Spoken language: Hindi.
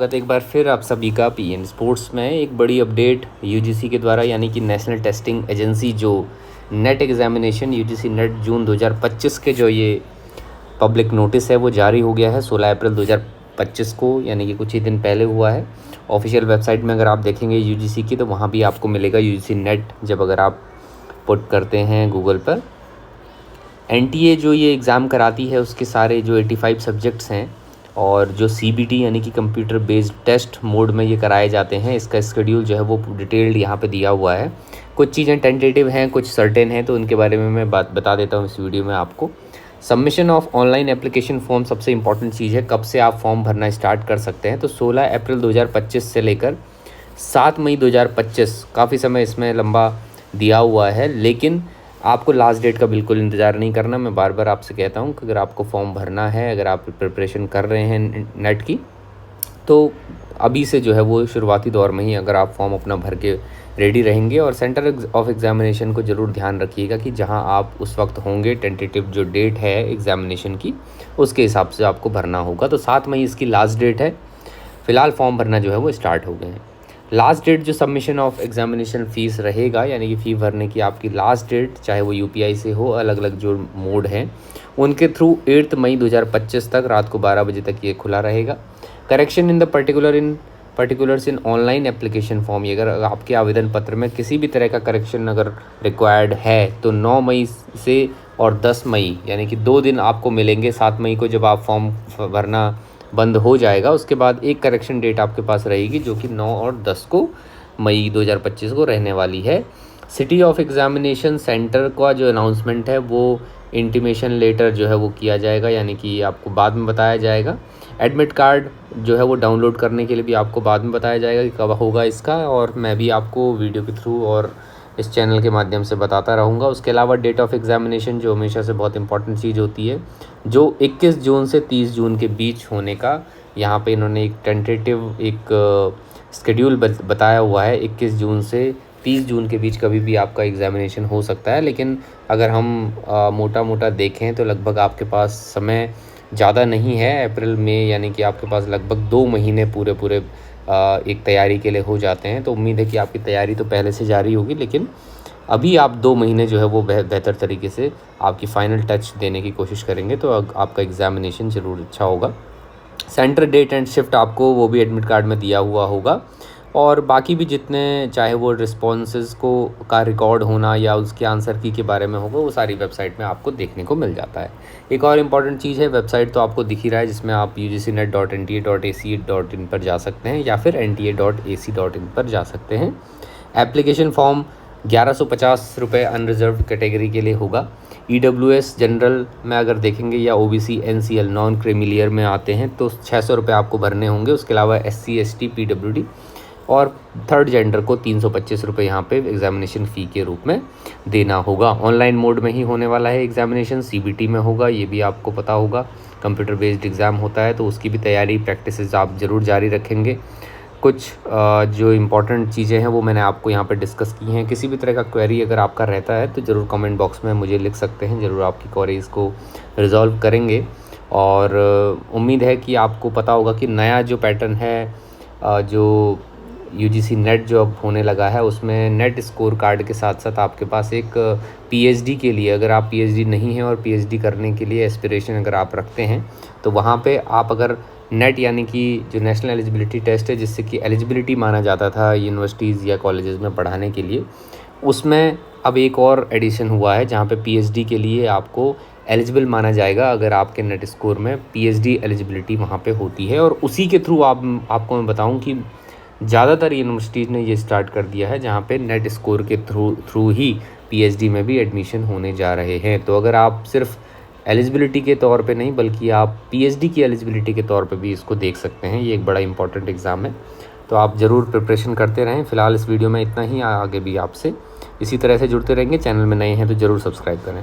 स्वागत एक बार फिर आप सभी का पीएन स्पोर्ट्स में। एक बड़ी अपडेट यूजीसी के द्वारा यानी कि नेशनल टेस्टिंग एजेंसी जो नेट एग्जामिनेशन यूजीसी नेट जून 2025 के जो ये पब्लिक नोटिस है वो जारी हो गया है 16 अप्रैल 2025 को, यानी कि कुछ ही दिन पहले हुआ है। ऑफिशियल वेबसाइट में अगर आप देखेंगे यूजीसी की तो वहाँ भी आपको मिलेगा यूजीसी नेट। जब अगर आप पुट करते हैं गूगल पर, एनटीए जो ये एग्ज़ाम कराती है उसके सारे जो 85 सब्जेक्ट्स हैं और जो सीबीटी यानी कि कंप्यूटर बेस्ड टेस्ट मोड में ये कराए जाते हैं, इसका शेड्यूल जो है वो डिटेल्ड यहाँ पे दिया हुआ है। कुछ चीज़ें टेंटेटिव हैं, कुछ सर्टेन हैं, तो उनके बारे में मैं बता देता हूँ इस वीडियो में आपको। Submission of online application form सबसे इंपॉर्टेंट चीज़ है, कब से आप फॉर्म भरना स्टार्ट कर सकते हैं। तो 16 अप्रैल 2025 से लेकर 7 मई 2025, काफ़ी समय इसमें लंबा दिया हुआ है, लेकिन आपको लास्ट डेट का बिल्कुल इंतज़ार नहीं करना। मैं बार बार आपसे कहता हूँ कि अगर आपको फॉर्म भरना है, अगर आप प्रिपरेशन कर रहे हैं नेट की, तो अभी से जो है वो शुरुआती दौर में ही अगर आप फॉर्म अपना भर के रेडी रहेंगे। और सेंटर ऑफ एग्ज़ामिनेशन को ज़रूर ध्यान रखिएगा कि जहाँ आप उस वक्त होंगे, टेंटेटिव जो डेट है एग्ज़ामिनेशन की, उसके हिसाब से आपको भरना होगा। तो 7 मई इसकी लास्ट डेट है। फ़िलहाल फॉर्म भरना जो है वो स्टार्ट हो गए हैं। लास्ट डेट जो सबमिशन ऑफ एग्जामिनेशन फ़ीस रहेगा, यानी कि फ़ी भरने की आपकी लास्ट डेट, चाहे वो यूपीआई से हो, अलग अलग जो मोड हैं उनके थ्रू 8 मई 2025 तक रात को 12 बजे तक ये खुला रहेगा। Correction in the particulars in online application form, अगर आपके आवेदन पत्र में किसी भी तरह का करेक्शन अगर रिक्वायर्ड है तो 9 मई से और 10 मई यानी कि 2 दिन आपको मिलेंगे। 7 मई को जब आप फॉर्म भरना बंद हो जाएगा, उसके बाद एक करेक्शन डेट आपके पास रहेगी जो कि 9 और 10 को मई 2025 को रहने वाली है। सिटी ऑफ एग्जामिनेशन सेंटर का जो अनाउंसमेंट है वो इंटीमेशन लेटर जो है वो किया जाएगा, यानी कि आपको बाद में बताया जाएगा। एडमिट कार्ड जो है वो डाउनलोड करने के लिए भी आपको बाद में बताया जाएगा कि कब होगा इसका, और मैं भी आपको वीडियो के थ्रू और इस चैनल के माध्यम से बताता रहूँगा। उसके अलावा डेट ऑफ एग्जामिनेशन जो हमेशा से बहुत इंपॉर्टेंट चीज़ होती है, जो 21 जून से 30 जून के बीच होने का यहाँ पे इन्होंने एक टेंटेटिव एक शेड्यूल बताया हुआ है। 21 जून से 30 जून के बीच कभी भी आपका एग्ज़ामिनेशन हो सकता है, लेकिन अगर हम मोटा मोटा देखें तो लगभग आपके पास समय ज़्यादा नहीं है। अप्रैल में यानी कि आपके पास लगभग 2 महीने पूरे एक तैयारी के लिए हो जाते हैं। तो उम्मीद है कि आपकी तैयारी तो पहले से जारी होगी, लेकिन अभी आप 2 महीने जो है वो बेहतर तरीके से आपकी फ़ाइनल टच देने की कोशिश करेंगे, तो आपका एग्ज़ामिनेशन ज़रूर अच्छा होगा। सेंटर डेट एंड शिफ्ट आपको वो भी एडमिट कार्ड में दिया हुआ होगा, और बाकी भी जितने चाहे वो रिस्पॉन्सेज को का रिकॉर्ड होना या उसके आंसर की के बारे में होगा, वो सारी वेबसाइट में आपको देखने को मिल जाता है। एक और इम्पॉर्टेंट चीज़ है, वेबसाइट तो आपको दिख ही रहा है, जिसमें आप ugcnet.nta.ac.in पर जा सकते हैं या फिर nta.ac.in पर जा सकते हैं। एप्लीकेशन फॉर्म 1150 रुपये अनरिजर्व कैटेगरी के लिए होगा। ईडब्ल्यूएस जनरल में अगर देखेंगे या ओबीसी एनसीएल नॉन क्रीमिलियर में आते हैं तो 600 रुपये आपको भरने होंगे। उसके अलावा एससी एसटी पीडब्ल्यूडी और थर्ड जेंडर को 325 रुपये यहाँ पे एग्जामिनेशन फ़ी के रूप में देना होगा। ऑनलाइन मोड में ही होने वाला है एग्जामिनेशन, सीबीटी में होगा, ये भी आपको पता होगा। कंप्यूटर बेस्ड एग्ज़ाम होता है तो उसकी भी तैयारी प्रैक्टिसेस आप ज़रूर जारी रखेंगे। कुछ जो इम्पोर्टेंट चीज़ें हैं वो मैंने आपको यहाँ पर डिस्कस की हैं। किसी भी तरह का क्वेरी अगर आपका रहता है तो ज़रूर कमेंट बॉक्स में मुझे लिख सकते हैं, ज़रूर आपकी क्वेरीज़ को रिजॉल्व करेंगे। और उम्मीद है कि आपको पता होगा कि नया जो पैटर्न है, जो यूजीसी नेट जो अब होने लगा है, उसमें नेट स्कोर कार्ड के साथ साथ आपके पास एक पीएचडी के लिए, अगर आप पीएचडी नहीं हैं और पीएचडी करने के लिए एस्पिरेशन अगर आप रखते हैं, तो वहाँ पे आप अगर नेट यानी कि जो नेशनल एलिजिबिलिटी टेस्ट है, जिससे कि एलिजिबिलिटी माना जाता था यूनिवर्सिटीज़ या कॉलेजेस में पढ़ाने के लिए, उसमें अब एक और एडिशन हुआ है जहाँ पे पीएचडी के लिए आपको एलिजिबल माना जाएगा अगर आपके नेट स्कोर में पीएचडी एलिजिबिलिटी वहाँ पे होती है। और उसी के थ्रू आपको मैं बताऊँ कि ज़्यादातर यूनिवर्सिटीज़ ने ये स्टार्ट कर दिया है जहाँ पे नेट स्कोर के थ्रू ही पीएचडी में भी एडमिशन होने जा रहे हैं। तो अगर आप सिर्फ एलिजिबिलिटी के तौर पे नहीं बल्कि आप पीएचडी की एलिजिबिलिटी के तौर पे भी इसको देख सकते हैं, ये एक बड़ा इंपॉर्टेंट एग्ज़ाम है। तो आप ज़रूर प्रिपरेशन करते रहें। फ़िलहाल इस वीडियो में इतना ही, आगे भी आपसे इसी तरह से जुड़ते रहेंगे। चैनल में नए हैं तो ज़रूर सब्सक्राइब करें।